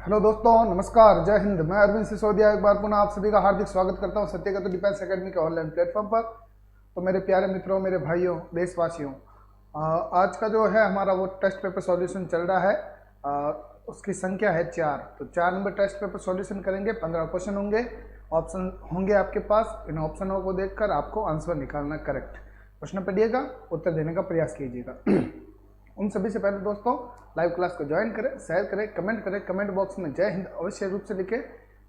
Hello दोस्तों, नमस्कार, जय हिंद। मैं अरविंद सिसोदिया एक बार पुनः आप सभी का हार्दिक स्वागत करता हूं सत्य का तो डिफेंस एकेडमी के ऑनलाइन प्लेटफॉर्म पर। तो मेरे प्यारे मित्रों, मेरे भाइयों, देशवासियों, आज का जो है हमारा वो टेस्ट पेपर सॉल्यूशन चल रहा है। उसकी संख्या है 4। तो 4 नंबर टेस्ट पेपर सॉल्यूशन करेंगे। 15 क्वेश्चन होंगे, ऑप्शन होंगे आपके पास। इन ऑप्शनों को देखकर आपको आंसर निकालना करेक्ट। प्रश्न पढ़िएगा, उत्तर देने का प्रयास कीजिएगा। उन सभी से पहले दोस्तों, लाइव क्लास को ज्वाइन करें, शेयर करें, कमेंट करें। कमेंट बॉक्स में जय हिंद अवश्य रूप से लिखें,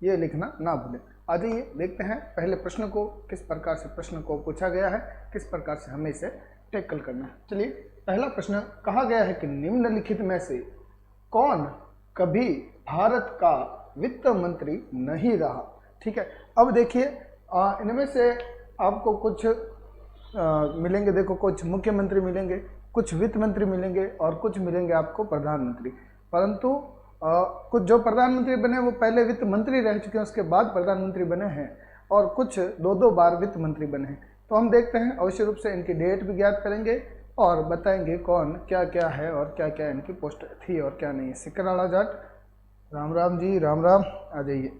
ये लिखना ना भूलें। आ जाइए देखते हैं पहले प्रश्न को, किस प्रकार से प्रश्न को पूछा गया है, किस प्रकार से हमें इसे टैकल करना है। चलिए, पहला प्रश्न कहा गया है कि निम्नलिखित में से कौन कभी भारत का वित्त मंत्री नहीं रहा। ठीक है, अब देखिए, इनमें से आपको कुछ मिलेंगे। देखो, कुछ मुख्यमंत्री मिलेंगे, कुछ वित्त मंत्री मिलेंगे और कुछ मिलेंगे आपको प्रधानमंत्री। परंतु कुछ जो प्रधानमंत्री बने वो पहले वित्त मंत्री रह चुके हैं, उसके बाद प्रधानमंत्री बने हैं, और कुछ 2-2 बार वित्त मंत्री बने हैं। तो हम देखते हैं, अवश्य रूप से इनकी डेट भी ज्ञात करेंगे और बताएंगे कौन क्या क्या है और क्या क्या इनकी पोस्ट थी और क्या नहीं है। सिकराला जाट, राम राम जी, राम राम। आ जाइए।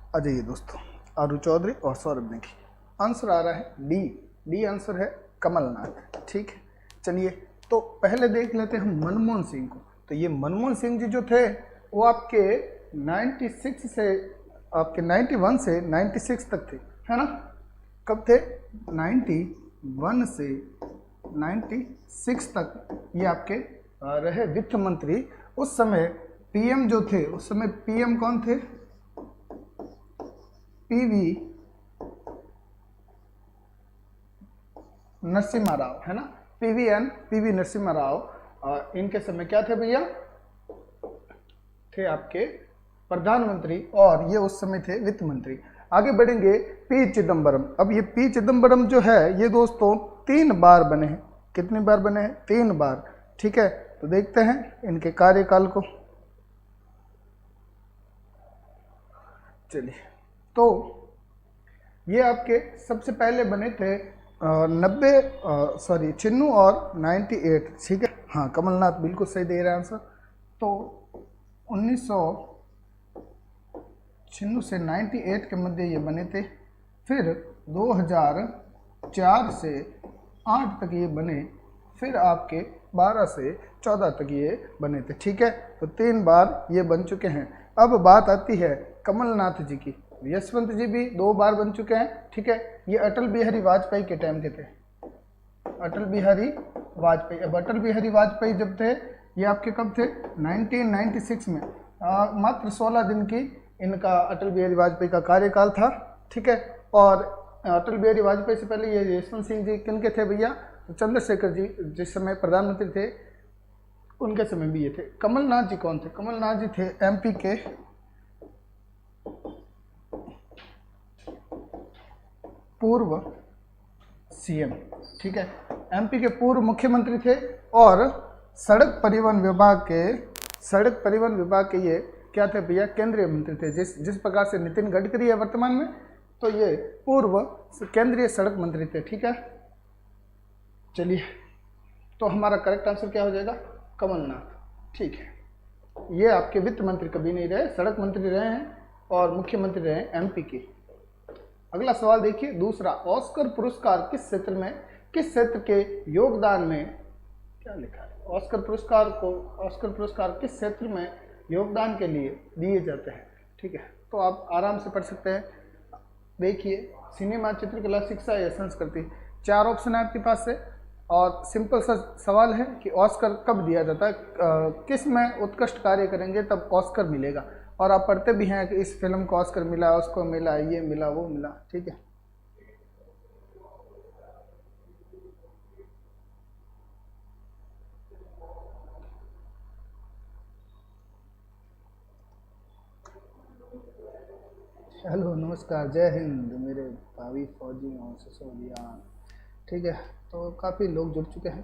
आ जाइए दोस्तों, आरू चौधरी और सौरभ नेगी। आंसर आ रहा है डी। डी आंसर है, कमलनाथ। ठीक है, चलिए तो पहले देख लेते हैं हम मनमोहन सिंह को। तो ये मनमोहन सिंह जी जो थे वो आपके 96 से आपके 91 से 96 तक थे, है ना। कब थे? 91 से 96 तक ये आपके रहे वित्त मंत्री। उस समय पीएम जो थे, उस समय पीएम कौन थे? पीवी नरसिम्हा राव, है ना। पीवी नरसिम्हा राव इनके समय क्या थे भैया? थे आपके प्रधानमंत्री, और ये उस समय थे वित्त मंत्री। आगे बढ़ेंगे, पी चिदम्बरम। अब ये पी चिदम्बरम जो है ये दोस्तों 3 बार बने हैं। कितनी बार बने हैं? 3 बार। ठीक है, तो देखते हैं इनके कार्यकाल को। चलिए, तो ये आपके सबसे पहले बने थे 96 और 98। ठीक है, हाँ, कमलनाथ बिल्कुल सही दे रहे हैं आंसर। तो 1996 से 98 के मध्य ये बने थे। फिर 2004 से 8 तक ये बने। फिर आपके 12 से 14 तक ये बने थे। ठीक है, तो 3 बार ये बन चुके हैं। अब बात आती है कमलनाथ जी की। यशवंत जी भी 2 बार बन चुके हैं। ठीक है, ये अटल बिहारी वाजपेयी के टाइम के थे। अटल बिहारी वाजपेयी। अब अटल बिहारी वाजपेयी जब थे, ये आपके कब थे? 1996 में। मात्र 16 दिन की इनका अटल बिहारी वाजपेयी का कार्यकाल था। ठीक है, और अटल बिहारी वाजपेयी से पहले ये यशवंत सिंह जी किन के थे भैया? तो चंद्रशेखर जी जिस समय प्रधानमंत्री थे उनके समय भी ये थे। कमलनाथ जी कौन थे? कमलनाथ जी थे एमपी के पूर्व सीएम। ठीक है, एमपी के पूर्व मुख्यमंत्री थे और सड़क परिवहन विभाग के ये क्या थे भैया? केंद्रीय मंत्री थे। जिस प्रकार से नितिन गडकरी है वर्तमान में, तो ये पूर्व केंद्रीय सड़क मंत्री थे। ठीक है, चलिए, तो हमारा करेक्ट आंसर क्या हो जाएगा? कमलनाथ। ठीक है, ये आपके वित्त मंत्री कभी नहीं रहे, सड़क मंत्री रहे हैं और मुख्यमंत्री रहे हैं एमपी के। अगला सवाल देखिए, दूसरा। ऑस्कर पुरस्कार किस क्षेत्र के योगदान में, क्या लिखा है? ऑस्कर पुरस्कार किस क्षेत्र में योगदान के लिए दिए जाते हैं? ठीक है, तो आप आराम से पढ़ सकते हैं। देखिए, सिनेमा, चित्रकला, शिक्षा या संस्कृति। 4 ऑप्शन है आपके पास से, और सिंपल सा सवाल है कि ऑस्कर कब दिया जाता है, किस में उत्कृष्ट कार्य करेंगे तब ऑस्कर मिलेगा। और आप पढ़ते भी हैं कि इस फिल्म को ऑस्कर मिला, उसको मिला, ये मिला, वो मिला। ठीक है, हेलो नमस्कार, जय हिंद मेरे भावी फौजियों सिसोदिया। ठीक है, तो काफ़ी लोग जुड़ चुके हैं।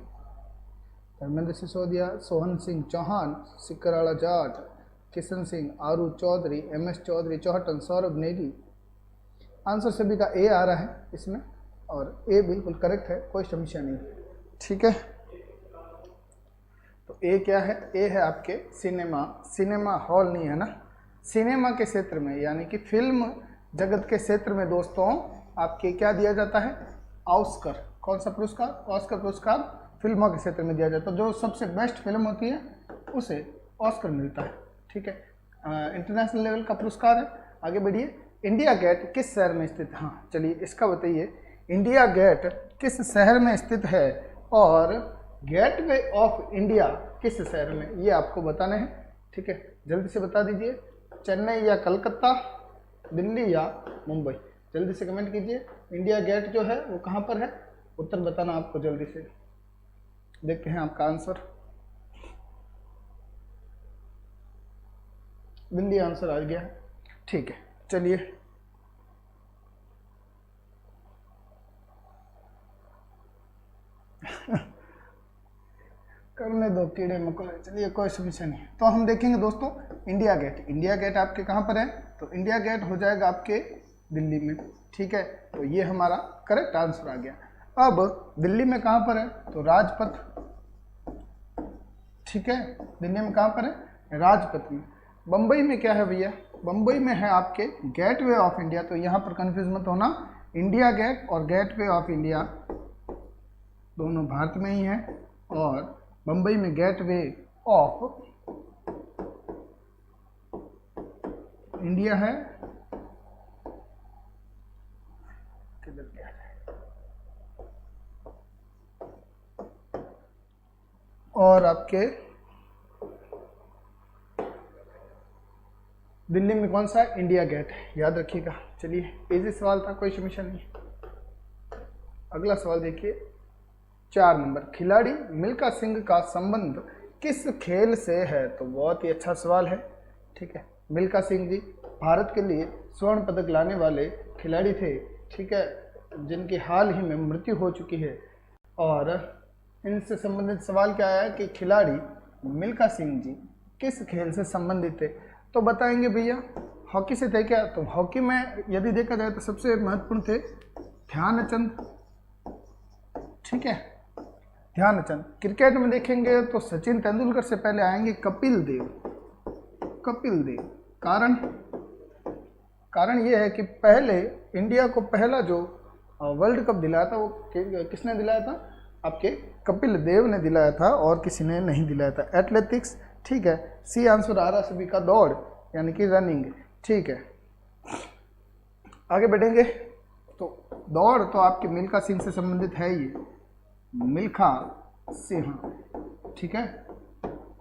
धर्मेंद्र सिसोदिया, सोहन सिंह चौहान, सिकराला जाट, किशन सिंह, आरू चौधरी, MS चौधरी, चौहटन, सौरभ नेगी। आंसर सभी का ए आ रहा है इसमें, और ए बिल्कुल करेक्ट है, कोई समस्या नहीं। ठीक है, तो ए क्या है? ए है आपके सिनेमा। सिनेमा हॉल नहीं है ना, सिनेमा के क्षेत्र में, यानी कि फिल्म जगत के क्षेत्र में दोस्तों आपके क्या दिया जाता है? ऑस्कर। कौन सा पुरस्कार? ऑस्कर पुरस्कार फिल्मों के क्षेत्र में दिया जाता है। जो सबसे बेस्ट फिल्म होती है उसे ऑस्कर मिलता है। ठीक है, इंटरनेशनल लेवल का पुरस्कार है। आगे बढ़िए। इंडिया गेट किस शहर में स्थित है? हाँ चलिए इसका बताइए, इंडिया गेट किस शहर में स्थित है और गेटवे ऑफ इंडिया किस शहर में, ये आपको बताना है। ठीक है, जल्दी से बता दीजिए, चेन्नई या कलकत्ता, दिल्ली या मुंबई। जल्दी से कमेंट कीजिए, इंडिया गेट जो है वो कहाँ पर है, उत्तर बताना आपको जल्दी से। देखते हैं आपका आंसर। दिल्ली आंसर आ गया। ठीक है, चलिए करने दो कीड़े मकोड़े, चलिए कोई समस्या नहीं। तो हम देखेंगे दोस्तों इंडिया गेट। इंडिया गेट आपके कहाँ पर है? तो इंडिया गेट हो जाएगा आपके दिल्ली में। ठीक है, तो ये हमारा करेक्ट आंसर आ गया। अब दिल्ली में कहाँ पर है? तो राजपथ। ठीक है, दिल्ली में कहाँ पर है? राजपथ में। बम्बई में क्या है भैया? बम्बई में है आपके गेटवे ऑफ इंडिया। तो यहाँ पर कंफ्यूज मत होना, इंडिया गेट और गेटवे ऑफ इंडिया दोनों भारत में ही है, और बम्बई में गेटवे ऑफ इंडिया है। किधर गया? और आपके दिल्ली में कौन सा? इंडिया गेट है, याद रखिएगा। चलिए इजी सवाल था, कोई समस्या नहीं। अगला सवाल देखिए, 4 नंबर। खिलाड़ी मिल्खा सिंह का संबंध किस खेल से है? तो बहुत ही अच्छा सवाल है। ठीक है, मिल्खा सिंह जी भारत के लिए स्वर्ण पदक लाने वाले खिलाड़ी थे। ठीक है, जिनकी हाल ही में मृत्यु हो चुकी है। और इनसे संबंधित सवाल क्या आया कि खिलाड़ी मिल्खा सिंह जी किस खेल से संबंधित थे? तो बताएंगे भैया हॉकी से थे क्या? तो हॉकी में यदि देखा जाए तो सबसे महत्वपूर्ण थे ध्यानचंद। ठीक है, ध्यानचंद। क्रिकेट में देखेंगे तो सचिन तेंदुलकर से पहले आएंगे कपिल देव। कपिल देव। कारण ये है कि पहले इंडिया को पहला जो वर्ल्ड कप दिलाया था वो किसने दिलाया था? आपके कपिल देव ने दिलाया था, और किसी ने नहीं दिलाया था। एथलेटिक्स। ठीक है, सी आंसर आ रहा सभी का, दौड़ यानी कि रनिंग। ठीक है, आगे बढ़ेंगे। तो दौड़ तो आपके मिल्खा सिंह से संबंधित है, ये मिल्खा सिंह। ठीक है,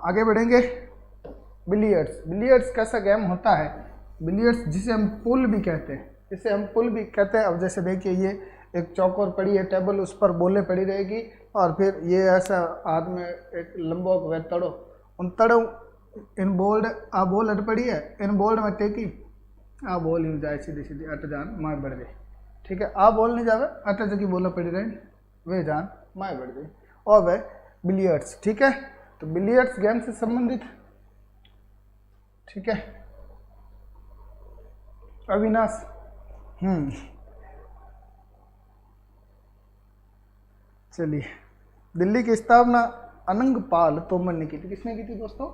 आगे बढ़ेंगे। बिलियर्ड्स। बिलियर्ड्स कैसा गेम होता है? बिलियर्ड्स जिसे हम पुल भी कहते हैं, जिसे हम पुल भी कहते हैं। अब जैसे देखिए, ये एक चौकोर पड़ी है टेबल, उस पर बोलें पड़ी रहेगी, और फिर ये ऐसा हाथ में एक लंबो वे तड़ो, उन तड़ो इन बोल्ड आ बोल अट पड़ी है, इन बोल्ड में टेकी आ बोल ही जाए सीधी सीधी अट जान माए बढ़ गई। ठीक है, आ बोल नहीं जावे, अट जगह बोला पड़ी रहे वे जान माए बढ़ गई, और वह बिलियर्ड्स। ठीक है, तो बिलियर्ड्स गेम से संबंधित। ठीक है, अविनाश। चलिए, दिल्ली की स्थापना अनंगपाल तोमर ने की थी। किसने की थी दोस्तों?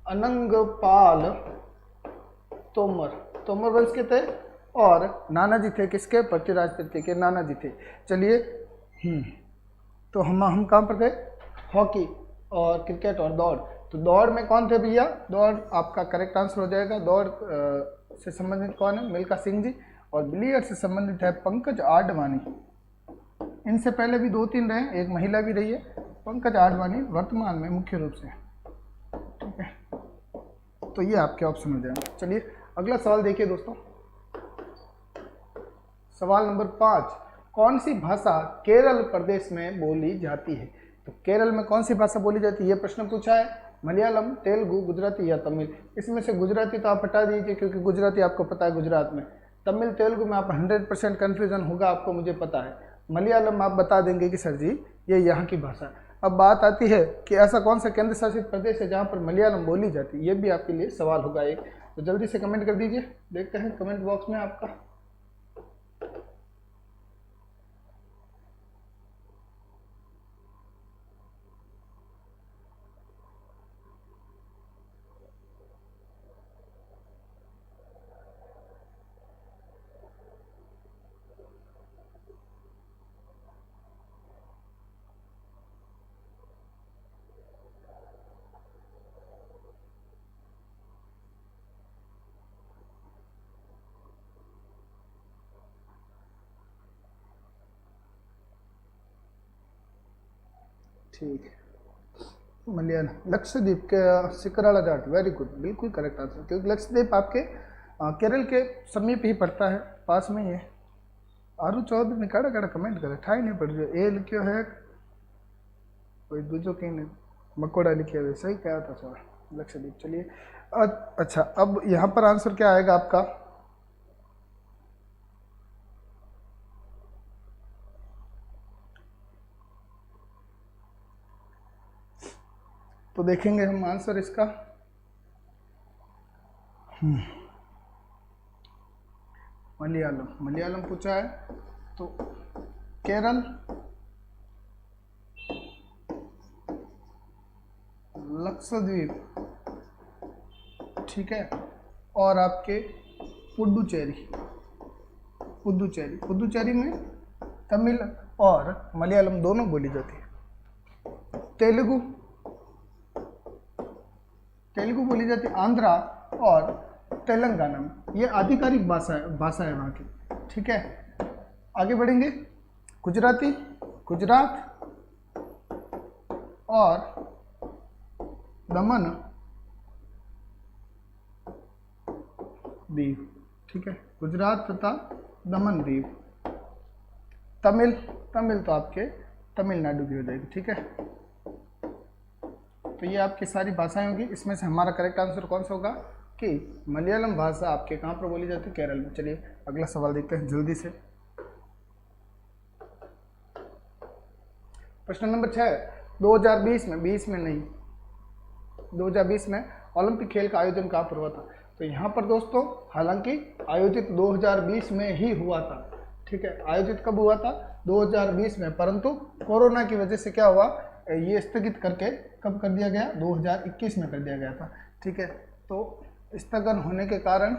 अनंगपाल तोमर। तोमर वंश के थे, और नाना जी थे किसके? पृथ्वीराज तृतीय के नाना जी थे। चलिए, तो हम कहाँ पर थे? हॉकी और क्रिकेट और दौड़। तो दौड़ में कौन थे भैया? दौड़ आपका करेक्ट आंसर हो जाएगा। दौड़ से संबंधित कौन है? मिल्खा सिंह जी। और बिलियर्ड से संबंधित है पंकज आडवाणी। इनसे पहले भी 2-3 रहे, एक महिला भी रही है, पंकज आडवाणी वर्तमान में मुख्य रूप से। ठीक है, तो ये आपके ऑप्शन हो जाएंगे। चलिए अगला सवाल देखिए दोस्तों, सवाल नंबर 5। कौन सी भाषा केरल प्रदेश में बोली जाती है? तो केरल में कौन सी भाषा बोली जाती है, ये प्रश्न पूछा है। मलयालम, तेलुगु, गुजराती या तमिल। इसमें से गुजराती तो आप हटा दीजिए क्योंकि गुजराती आपको पता है गुजरात में। तमिल, तेलुगु में आप 100% कन्फ्यूजन होगा आपको, मुझे पता है। मलयालम आप बता देंगे कि सर जी ये यहाँ की भाषा है। अब बात आती है कि ऐसा कौन सा केंद्र शासित प्रदेश है जहाँ पर मलयालम बोली जाती है, ये भी आपके लिए सवाल होगा एक। तो जल्दी से कमेंट कर दीजिए, देखते हैं कमेंट बॉक्स में आपका। ठीक है, मलयालम, लक्षद्वीप के सिकराला जाट, वेरी गुड, बिल्कुल करेक्ट आंसर, क्योंकि लक्षद्वीप आपके केरल के समीप ही पड़ता है, पास में ही है। आरू चौधरी ने काड़ा काड़ा कमेंट करे, ठाई नहीं पड़ रही, ए लिखियो है कोई दूजो कहीं नहीं, मकोड़ा लिखे हुए, सही क्या था सर, लक्षद्वीप। चलिए अच्छा, अब यहाँ पर आंसर क्या आएगा आपका? तो देखेंगे हम आंसर इसका। मलयालम, मलयालम पूछा है तो केरल, लक्षद्वीप, ठीक है, और आपके पुडुचेरी, पुडुचेरी, पुडुचेरी में तमिल और मलयालम दोनों बोली जाती है। तेलुगु, तेलुगु बोली जाती है आंध्रा और तेलंगाना में, ये आधिकारिक भाषा है वहाँ की, ठीक है। आगे बढ़ेंगे, गुजराती, गुजरात और दमन दीव, ठीक है, गुजरात तथा दमन दीव। तमिल, तमिल तो आपके तमिलनाडु की हो जाएगी, ठीक है। तो ये आपकी सारी भाषाएं होगी, इसमें से हमारा करेक्ट आंसर कौन सा होगा कि मलयालम भाषा आपके कहाँ पर बोली जाती है? केरल में। चलिए अगला सवाल देखते हैं जल्दी से। प्रश्न नंबर 6, 2020 में, 20 में नहीं, 2020 में ओलंपिक खेल का आयोजन कहाँ पर हुआ था? तो यहाँ पर दोस्तों हालांकि आयोजित 2020 में ही हुआ था, ठीक है। आयोजित कब हुआ था? 2020 में, परंतु कोरोना की वजह से क्या हुआ, ये स्थगित करके कब कर दिया गया? 2021 में कर दिया गया था, ठीक है। तो स्थगन होने के कारण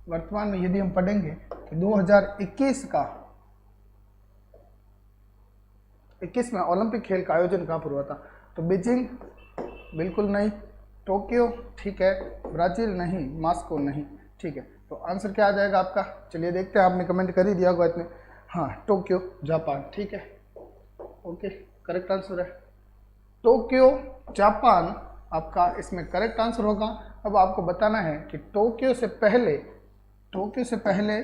वर्तमान में यदि हम पढ़ेंगे कि 2021 का 21 में ओलंपिक खेल का आयोजन कहाँ पर हुआ था? तो बीजिंग बिल्कुल नहीं, टोक्यो ठीक है, ब्राजील नहीं, मॉस्को नहीं, ठीक है। तो आंसर क्या आ जाएगा आपका? चलिए देखते हैं, आपने कमेंट कर ही दिया होगा इतने। हाँ, टोक्यो जापान, ठीक है, ओके, करेक्ट आंसर है टोक्यो जापान, आपका इसमें करेक्ट आंसर होगा। अब आपको बताना है कि टोक्यो से पहले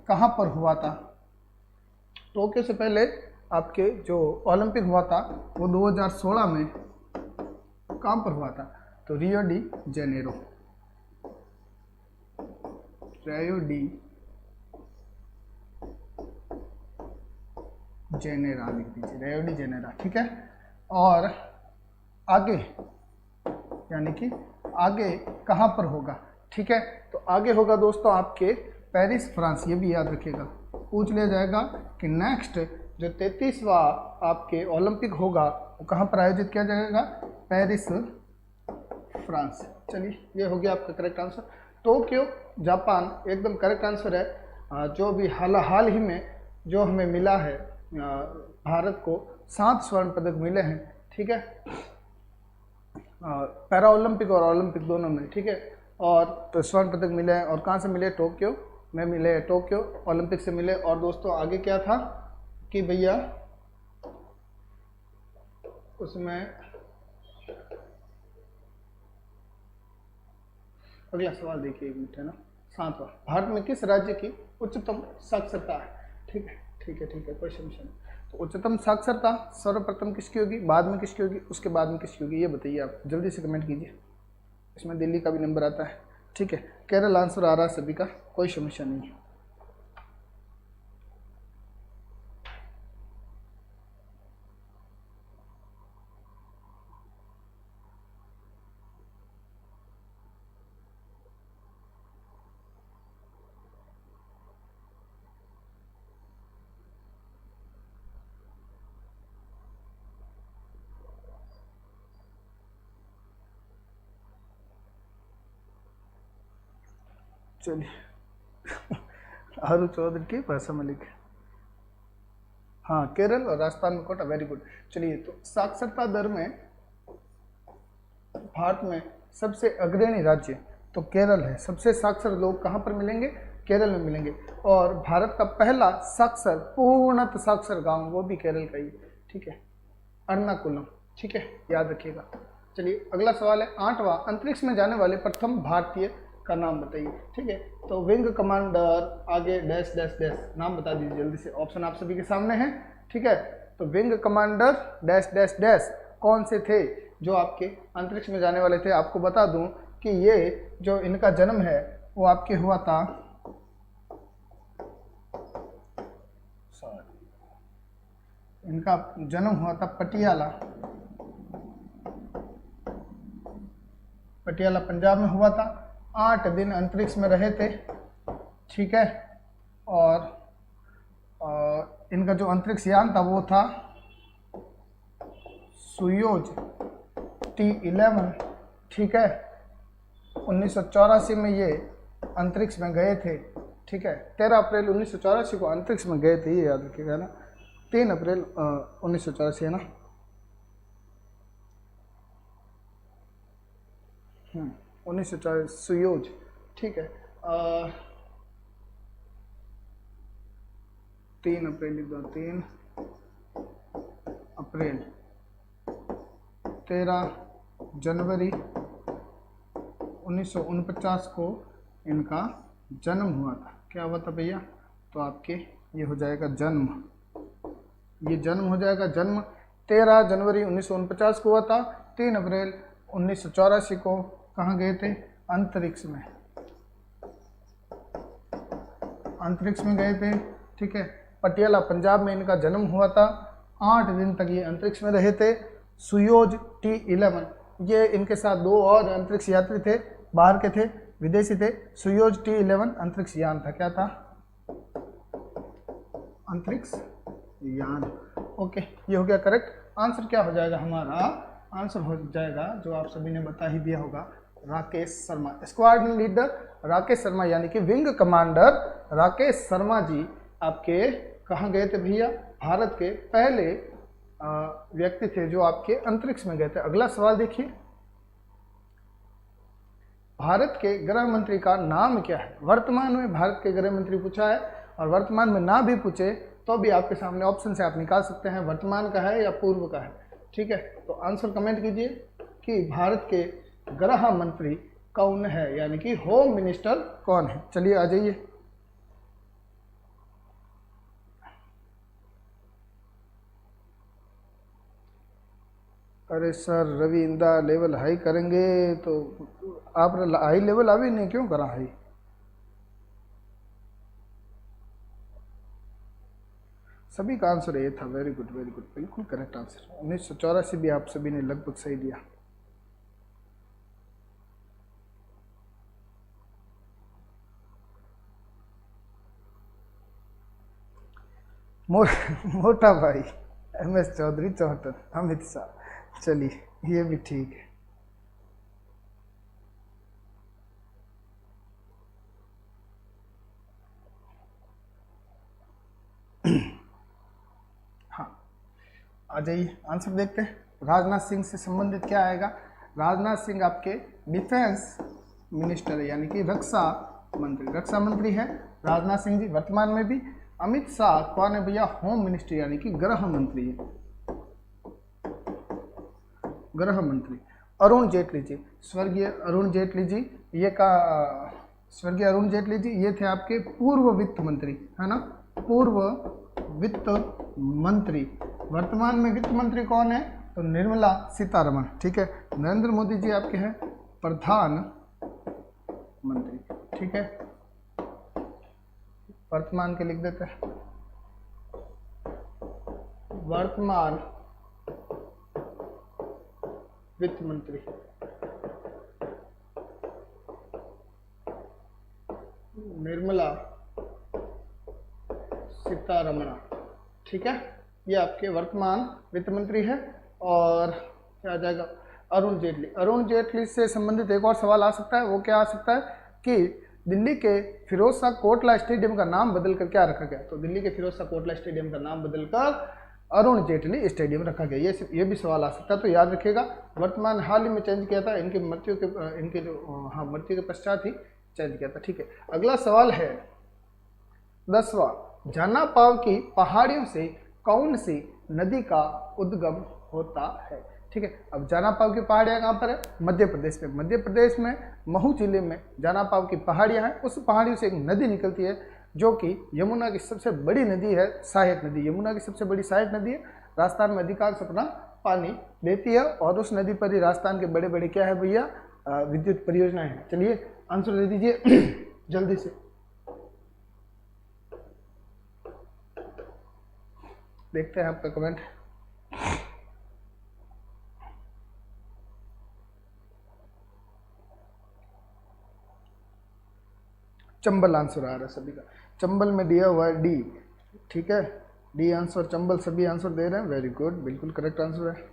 कहाँ पर हुआ था? टोक्यो से पहले आपके जो ओलंपिक हुआ था वो 2016 में कहाँ पर हुआ था? तो Rio de Janeiro, Rio de genera लिख दीजिए, रियो डी जेनेरा, ठीक है। और आगे यानी कि आगे कहाँ पर होगा? ठीक है, तो आगे होगा दोस्तों आपके पेरिस फ्रांस, ये भी याद रखिएगा, पूछ लिया जाएगा कि नेक्स्ट जो 33वां आपके ओलंपिक होगा वो कहाँ पर आयोजित किया जाएगा? Paris France. चलिए ये हो गया आपका करेक्ट आंसर, टोक्यो जापान एकदम करेक्ट आंसर है। जो भी हाल ही में जो हमें मिला है, भारत को 7 स्वर्ण पदक मिले हैं, ठीक है, पैरा ओलंपिक और ओलंपिक दोनों में, ठीक है। और तो स्वर्ण पदक मिले हैं, और कहाँ से मिले? टोक्यो में मिले, टोक्यो ओलंपिक से मिले। और दोस्तों आगे क्या था कि भैया उसमें अगला सवाल देखिए, एक मिनट है ना, 7वां, भारत में किस राज्य की उच्चतम साक्षरता है? ठीक है, ठीक है, कोई समस्या नहीं। तो उच्चतम साक्षरता सर्वप्रथम किसकी होगी, बाद में किसकी होगी, उसके बाद में किसकी होगी, ये बताइए आप जल्दी से कमेंट कीजिए। इसमें दिल्ली का भी नंबर आता है। ठीक है, केरल आंसर आ रहा है सभी का, कोई समस्या नहीं है। चलिए आरू चौधरी की भाषा मलिक, हाँ केरल और राजस्थान में कोटा, वेरी गुड। चलिए, तो साक्षरता दर में भारत में सबसे अग्रणी राज्य तो केरल है। सबसे साक्षर लोग कहाँ पर मिलेंगे, केरल में मिलेंगे। और भारत का पहला साक्षर पूर्णतः साक्षर गांव वो भी केरल का ही, ठीक है, एर्नाकुलम। ठीक है, याद रखिएगा। चलिए अगला सवाल है 8वां, अंतरिक्ष में जाने वाले प्रथम भारतीय का नाम बताइए। ठीक है, तो विंग कमांडर आगे डैश डैश डैश, नाम बता दीजिए जल्दी से, ऑप्शन आप सभी के सामने है। ठीक है, तो wing commander dash dash dash कौन से थे जो आपके अंतरिक्ष में जाने वाले थे। आपको बता दूं कि ये जो इनका जन्म है वो आपके हुआ था, इनका जन्म हुआ था पटियाला पंजाब में हुआ था। 8 दिन अंतरिक्ष में रहे थे। ठीक है, और इनका जो अंतरिक्ष यान था वो था सुयोज T11। ठीक है, 1984 में ये अंतरिक्ष में गए थे। ठीक है, 13 अप्रैल 1984 को अंतरिक्ष में गए थे, ये याद रखिएगा ना, 3 अप्रैल 1984 है ना। 1940 सुयोज। ठीक है, 3 अप्रैल 3 अप्रैल 13 जनवरी 1949 को इनका जन्म हुआ था। क्या हुआ था भैया, तो आपके ये हो जाएगा जन्म, ये जन्म हो जाएगा। जन्म 13 जनवरी 1949 को हुआ था। 3 अप्रैल 1984 को कहाँ गए थे, अंतरिक्ष में, अंतरिक्ष में गए थे। ठीक है, पटियाला पंजाब में इनका जन्म हुआ था। 8 दिन तक ये अंतरिक्ष में रहे थे। सुयोज T11, ये इनके साथ 2 और अंतरिक्ष यात्री थे, बाहर के थे, विदेशी थे। सुयोज T11 अंतरिक्ष यान था। क्या था, अंतरिक्ष यान। ओके, ये हो गया करेक्ट आंसर। क्या हो जाएगा हमारा आंसर, हो जाएगा जो आप सभी ने बता ही दिया होगा, राकेश शर्मा। स्क्वाड्रन लीडर राकेश शर्मा, यानी कि विंग कमांडर राकेश शर्मा जी आपके कहाँ गए थे भैया, भारत के पहले व्यक्ति थे जो आपके अंतरिक्ष में गए थे। अगला सवाल देखिए, भारत के गृह मंत्री का नाम क्या है। वर्तमान में भारत के गृह मंत्री पूछा है, और वर्तमान में ना भी पूछे तो भी आपके सामने ऑप्शन से आप निकाल सकते हैं वर्तमान का है या पूर्व का है। ठीक है, तो आंसर कमेंट कीजिए कि भारत के गृह मंत्री कौन है, यानी कि होम मिनिस्टर कौन है। चलिए आ जाइए, अरे सर रवि इंदा लेवल हाई करेंगे तो आप हाई लेवल अभी नहीं क्यों करा हाई। सभी का आंसर ये था, वेरी गुड बिल्कुल करेक्ट आंसर। 1984 भी आप सभी ने लगभग सही दिया। मोटा भाई MS चौधरी 74, अमित शाह, चलिए ये भी ठीक है। आ जाइए आंसर देखते हैं। राजनाथ सिंह से संबंधित क्या आएगा। राजनाथ सिंह आपके डिफेंस मिनिस्टर है, यानी कि रक्षा मंत्री है राजनाथ सिंह जी वर्तमान में भी। अमित शाह कौन है भैया, होम मिनिस्टर यानी कि गृह मंत्री है, गृह मंत्री। अरुण जेटली जी, स्वर्गीय अरुण जेटली जी, स्वर्गीय अरुण जेटली जी ये थे आपके पूर्व वित्त मंत्री, है ना, पूर्व वित्त मंत्री। वर्तमान में वित्त मंत्री कौन है? तो निर्मला सीतारमण। ठीक है, नरेंद्र मोदी जी आपके हैं प्रधान मंत्री। ठीक है, वर्तमान के लिख देते हैं, वर्तमान वित्त मंत्री। निर्मला सीतारमण। ठीक है, ये आपके वर्तमान वित्त मंत्री है। और क्या आ जाएगा? अरुण जेटली। अरुण जेटली से संबंधित एक और सवाल आ सकता है, वो क्या आ सकता है कि दिल्ली के फिरोज शाह कोटला स्टेडियम का नाम बदलकर क्या रखा गया? तो दिल्ली के फिरोज शाह कोटला स्टेडियम का नाम बदलकर अरुण जेटली स्टेडियम रखा गया। ये भी सवाल आ सकता है, तो याद रखिएगा। वर्तमान हाल ही में चेंज किया था, इनकी मृत्यु के मृत्यु के पश्चात ही चेंज किया था। ठीक है, अगला सवाल है 10वां, जानापाव की पहाड़ियों से कौन सी नदी का उद्गम होता है? ठीक है, अब जानापाव की पहाड़ियाँ कहाँ पर है? मध्य प्रदेश में। मध्य प्रदेश में महू जिले में जानापाव की पहाड़ियाँ हैं। उस पहाड़ियों से एक नदी निकलती है जो कि यमुना की सबसे बड़ी नदी है, सहायक नदी। यमुना की सबसे बड़ी सहायक नदी है, राजस्थान में अधिकांश अपना पानी देती है, और उस नदी पर ही राजस्थान के बड़े बड़े क्या है भैया? विद्युत परियोजनाएं हैं। चलिए आंसर दे दीजिए जल्दी से। देखते हैं आपका कमेंट। चंबल आंसर आ रहा है सभी का। चंबल में दिया हुआ है डी। ठीक है, डी आंसर चंबल, सभी आंसर दे रहे हैं। वेरी गुड, बिल्कुल करेक्ट आंसर है।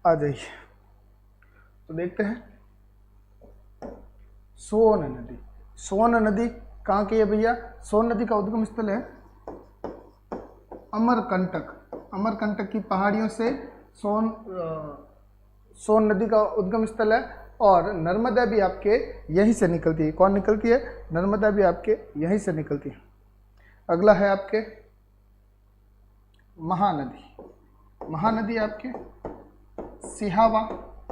आ जाइए, तो देखते हैं सोन नदी। सोन नदी कहाँ की है भैया? सोन नदी का उद्गम स्थल है अमरकंटक। अमरकंटक की पहाड़ियों से सोन नदी का उद्गम स्थल है। और नर्मदा भी आपके यहीं से निकलती है। कौन निकलती है? नर्मदा भी आपके यहीं से निकलती है। अगला है आपके महानदी। महानदी आपके सिहावा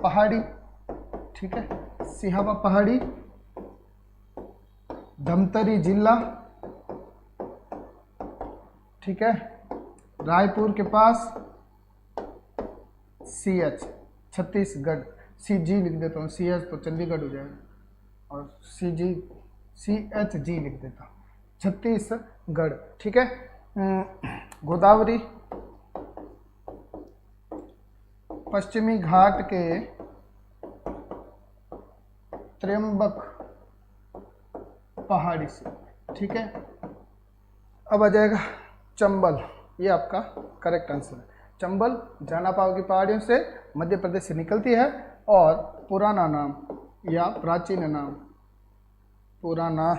पहाड़ी। ठीक है, सिहावा पहाड़ी, धमतरी जिला। ठीक है, रायपुर के पास, CH छत्तीसगढ़। CG लिख देता हूँ, CH तो चंडीगढ़ हो जाएगा, और CHG लिख देता हूँ, छत्तीसगढ़। ठीक है, गोदावरी पश्चिमी घाट के त्र्यंबक पहाड़ी से। ठीक है, अब आ जाएगा चंबल। ये आपका करेक्ट आंसर है। चंबल जानापाव की पहाड़ियों से मध्य प्रदेश से निकलती है, और पुराना नाम या प्राचीन नाम, पुराना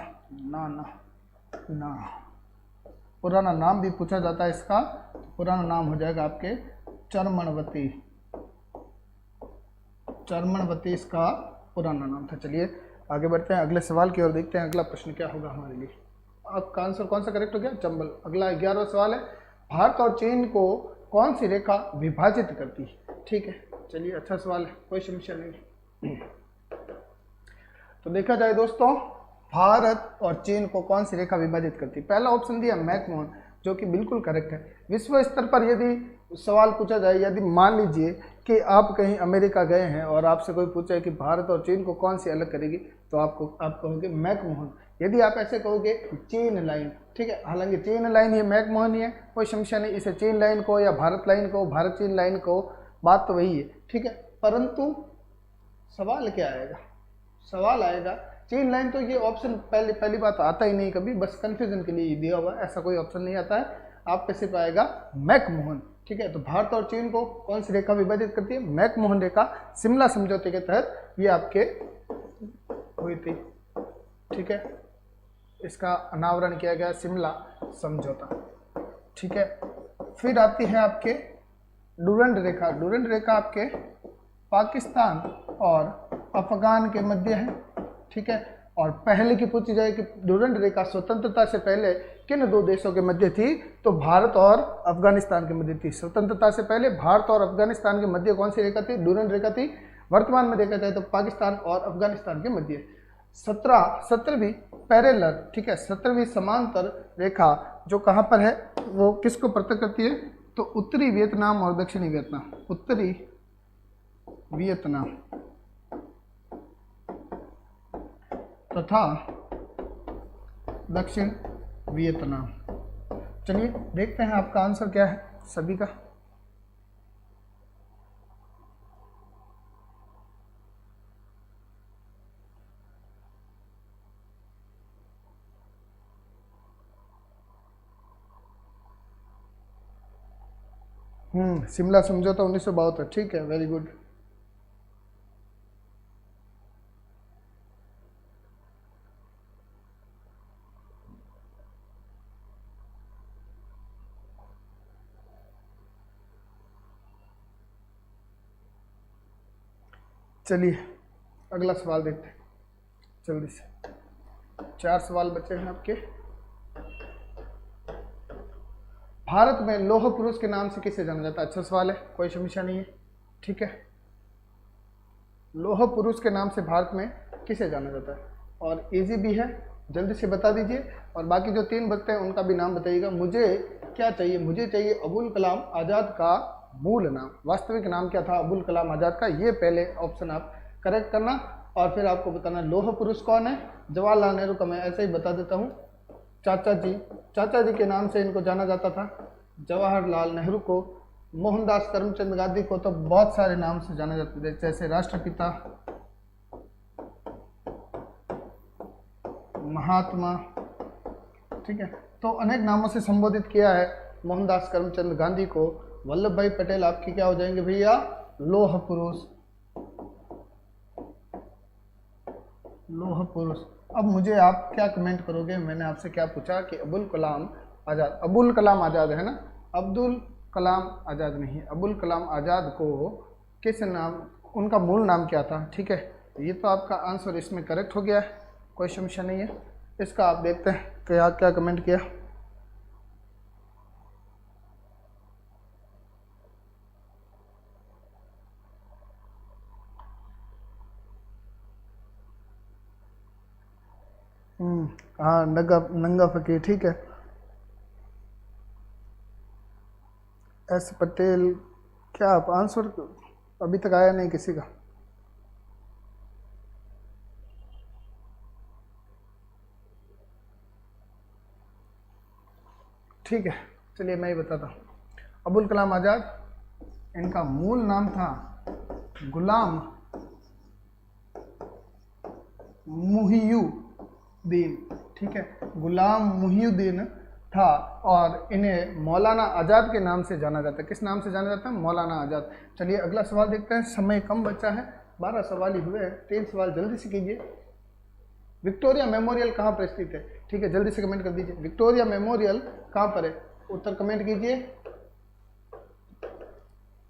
पुराना नाम भी पूछा जाता है इसका। पुराना नाम हो जाएगा आपके चर्मणवती। चर्मणवती इसका पुराना नाम था। चलिए आगे बढ़ते हैं, अगले सवाल की ओर देखते हैं। अगला प्रश्न क्या होगा हमारे लिए? आपका आंसर कौन सा करेक्ट हो गया? चंबल। अगला 11वां सवाल है, भारत और चीन को कौन सी रेखा विभाजित करती है? ठीक है, चलिए अच्छा सवाल है, कोई समस्या नहीं। तो देखा जाए दोस्तों, भारत और चीन को कौन सी रेखा विभाजित करती है? पहला ऑप्शन दिया मैकमोहन, जो कि बिल्कुल करेक्ट है। विश्व स्तर पर यदि सवाल पूछा जाए, यदि मान लीजिए कि आप कहीं अमेरिका गए हैं और आपसे कोई पूछे कि भारत और चीन को कौन सी अलग करेगी, तो आप कहोगे मैकमोहन। यदि आप ऐसे कहोगे चीन लाइन, ठीक है, हालांकि चीन लाइन ये मैकमोहन ही है, कोई समस्या नहीं। इसे चीन लाइन को या भारत लाइन को, भारत चीन लाइन को, बात तो वही है। ठीक है, परंतु सवाल क्या आएगा? सवाल आएगा चीन लाइन। तो ये ऑप्शन पहली बात आता ही नहीं कभी, बस कंफ्यूजन के लिए दिया हुआ है, ऐसा कोई ऑप्शन नहीं आता है। आपके सिर्फ आएगा मैकमोहन। ठीक है, तो भारत और चीन को कौन सी रेखा विभाजित करती है? मैकमोहन रेखा। शिमला समझौते के तहत ये आपके हुई थी। ठीक है, इसका अनावरण किया गया शिमला समझौता। ठीक है, फिर आती है आपके डुरंड रेखा। डुरंड रेखा आपके पाकिस्तान और अफगान के मध्य है। ठीक है, और पहले की पूछी जाए कि डूरंड रेखा स्वतंत्रता से पहले किन दो देशों के मध्य थी, तो भारत और अफगानिस्तान के मध्य थी। स्वतंत्रता से पहले भारत और अफगानिस्तान के मध्य कौन सी रेखा थी, डूरंड रेखा थी। वर्तमान में देखा जाए तो पाकिस्तान और अफगानिस्तान के मध्य 17वीं पैरेलल, ठीक है, 17वीं समांतर रेखा जो कहाँ पर है, वो किसको पृथक करती है, तो उत्तरी वियतनाम और दक्षिणी वियतनाम, उत्तरी वियतनाम तथा दक्षिण वियतनाम। चलिए देखते हैं आपका आंसर क्या है सभी का। शिमला समझौता 1972, ठीक है, वेरी गुड। चलिए अगला सवाल देखते हैं जल्दी से। 4 सवाल बचे हैं आपके। भारत में लौह पुरुष के नाम से किसे जाना जाता है? अच्छा सवाल है, कोई समस्या नहीं है, ठीक है। लौह पुरुष के नाम से भारत में किसे जाना जाता है? और इजी भी है, जल्दी से बता दीजिए। और बाकी जो 3 बचते हैं उनका भी नाम बताइएगा। मुझे क्या चाहिए? मुझे चाहिए अबुल कलाम आज़ाद का मूल नाम, वास्तविक नाम क्या था अबुल कलाम आज़ाद का, ये पहले ऑप्शन आप करेक्ट करना और फिर आपको बताना लौह पुरुष कौन है। जवाहरलाल नेहरू का मैं ऐसे ही बता देता हूँ, चाचा जी के नाम से इनको जाना जाता था। जवाहरलाल नेहरू को, मोहनदास करमचंद गांधी को तो बहुत सारे नाम से जाना जाता है, जैसे राष्ट्रपिता, महात्मा, ठीक है, तो अनेक नामों से संबोधित किया है मोहनदास करमचंद गांधी को। वल्लभ भाई पटेल आपके क्या हो जाएंगे भैया? लौह पुरुष, लौह पुरुष। अब मुझे आप क्या कमेंट करोगे? मैंने आपसे क्या पूछा कि अबुल कलाम आज़ाद, अबुल कलाम आज़ाद है ना, अब्दुल कलाम आज़ाद नहीं, अबुल कलाम आज़ाद को किस नाम, उनका मूल नाम क्या था, ठीक है। ये तो आपका आंसर इसमें करेक्ट हो गया है, कोई समस्या नहीं है। इसका आप देखते हैं क्या क्या कमेंट किया। हाँ, नंगा फकीर, ठीक है। एस पटेल, क्या आप आंसर अभी तक आया नहीं किसी का? ठीक है, चलिए मैं ही बताता हूँ। अबुल कलाम आज़ाद, इनका मूल नाम था गुलाम मुहियुद्दीन, ठीक है, गुलाम मुहियुद्दीन था। और इन्हें मौलाना आज़ाद के नाम से जाना जाता है। किस नाम से जाना जाता है? मौलाना आज़ाद। चलिए अगला सवाल देखते हैं, समय कम बचा है, 12 सवाल ही हुए हैं, 3 सवाल जल्दी से कीजिए। विक्टोरिया मेमोरियल कहाँ पर स्थित है? ठीक है, जल्दी से कमेंट कर दीजिए, विक्टोरिया मेमोरियल कहाँ पर है? उत्तर कमेंट कीजिए।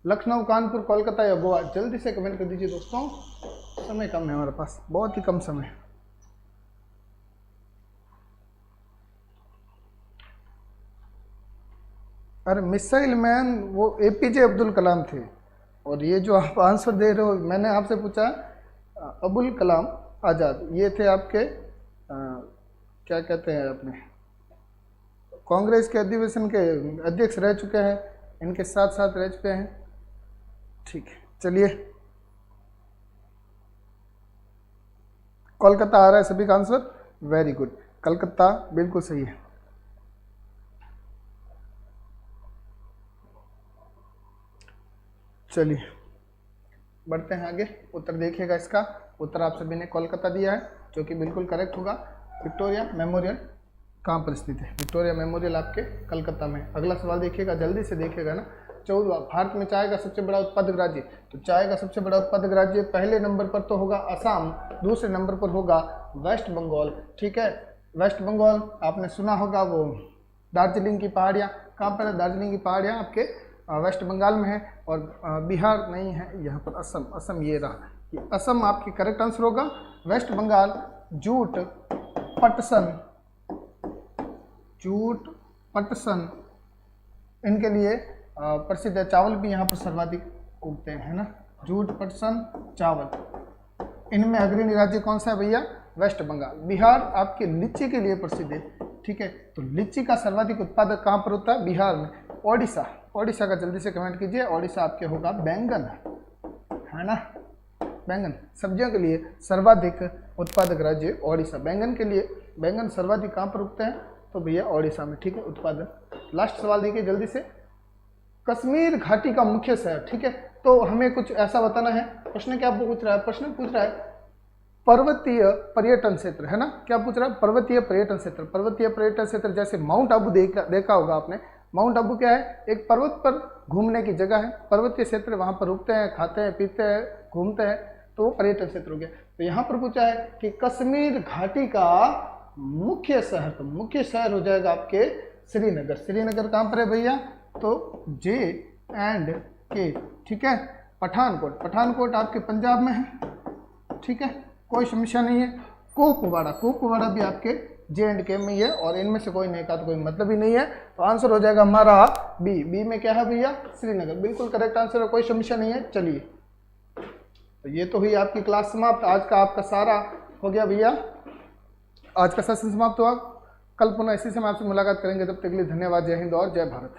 लखनऊ, कानपुर, कोलकाता या गोवा? जल्दी से कमेंट कर दीजिए दोस्तों, समय कम है हमारे पास, बहुत ही कम समय है। अरे मिसाइल मैन वो एपीजे अब्दुल कलाम थे, और ये जो आप आंसर दे रहे हो, मैंने आपसे पूछा अबुल कलाम आज़ाद, ये थे आपके क्या कहते हैं अपने कांग्रेस के अधिवेशन के अध्यक्ष रह चुके हैं, इनके साथ साथ रह चुके हैं, ठीक है। चलिए कोलकाता आ रहा है सभी का आंसर, वेरी गुड, कलकत्ता बिल्कुल सही है। चलिए बढ़ते हैं आगे, उत्तर देखिएगा इसका। उत्तर आप सभी ने कोलकाता दिया है, जो कि बिल्कुल करेक्ट होगा। विक्टोरिया मेमोरियल कहाँ पर स्थित है? विक्टोरिया मेमोरियल आपके कलकत्ता में। अगला सवाल देखिएगा, जल्दी से देखिएगा ना। 14वां, भारत में चाय का सबसे बड़ा उत्पादक राज्य। तो चाय का सबसे बड़ा उत्पादक राज्य पहले नंबर पर तो होगा असम, दूसरे नंबर पर होगा वेस्ट बंगाल, ठीक है। वेस्ट बंगाल आपने सुना होगा, वो दार्जिलिंग की पहाड़ियाँ, कहाँ पर है? दार्जिलिंग की पहाड़ियाँ आपके वेस्ट बंगाल में है। और बिहार नहीं है यहाँ पर, असम, असम ये रहा, ये असम आपकी करेक्ट आंसर होगा। वेस्ट बंगाल जूट, पटसन, जूट, पटसन इनके लिए प्रसिद्ध है। चावल भी यहाँ पर सर्वाधिक उगते हैं, है ना। जूट, पटसन, चावल। इनमें अग्रणी राज्य कौन सा है भैया? वेस्ट बंगाल। बिहार आपके लीची के लिए प्रसिद्ध है, ठीक है। तो लीची का सर्वाधिक उत्पादक कहाँ पर होता है? बिहार में। ओडिशा, ओडिशा का जल्दी से कमेंट कीजिए। ओडिशा आपके होगा बैंगन, है ना। बैंगन सब्जियों के लिए सर्वाधिक उत्पादक राज्य ओडिशा। बैंगन के लिए, बैंगन सर्वाधिक कहाँ पर उगते हैं? तो भैया ओडिशा में, ठीक है, उत्पादन। लास्ट सवाल देखिए जल्दी से, कश्मीर घाटी का मुख्य शहर, ठीक है। तो हमें कुछ ऐसा बताना है। प्रश्न क्या पूछ रहा है? प्रश्न पूछ रहा है पर्वतीय पर्यटन क्षेत्र, है ना। क्या पूछ रहा है? पर्वतीय पर्यटन क्षेत्र। पर्वतीय पर्यटन क्षेत्र जैसे माउंट आबू देखा होगा आपने। माउंट आबू क्या है? एक पर्वत पर घूमने की जगह है। पर्वतीय क्षेत्र, वहाँ पर रुकते हैं, खाते हैं, पीते हैं, घूमते हैं, तो वो पर्यटन क्षेत्र हो गया। तो यहाँ पर पूछा है कि कश्मीर घाटी का मुख्य शहर, तो मुख्य शहर हो जाएगा आपके श्रीनगर। श्रीनगर कहाँ पर है भैया? तो J&K, ठीक है। पठानकोट, पठानकोट आपके पंजाब में है, ठीक है, कोई समस्या नहीं है। कुपवाड़ा, कुपवाड़ा भी आपके J&K में ही है, और इनमें से कोई नहीं का तो कोई मतलब ही नहीं है। तो आंसर हो जाएगा हमारा बी। बी में क्या है भैया? श्रीनगर, बिल्कुल करेक्ट आंसर है, कोई समस्या नहीं है। चलिए, तो ये तो हुई आपकी क्लास समाप्त। आज का आपका सारा हो गया भैया, आज का सेशन समाप्त हुआ। कल पुनः इसी समय आपसे मुलाकात करेंगे, तब तक के लिए धन्यवाद। जय हिंद और जय भारत।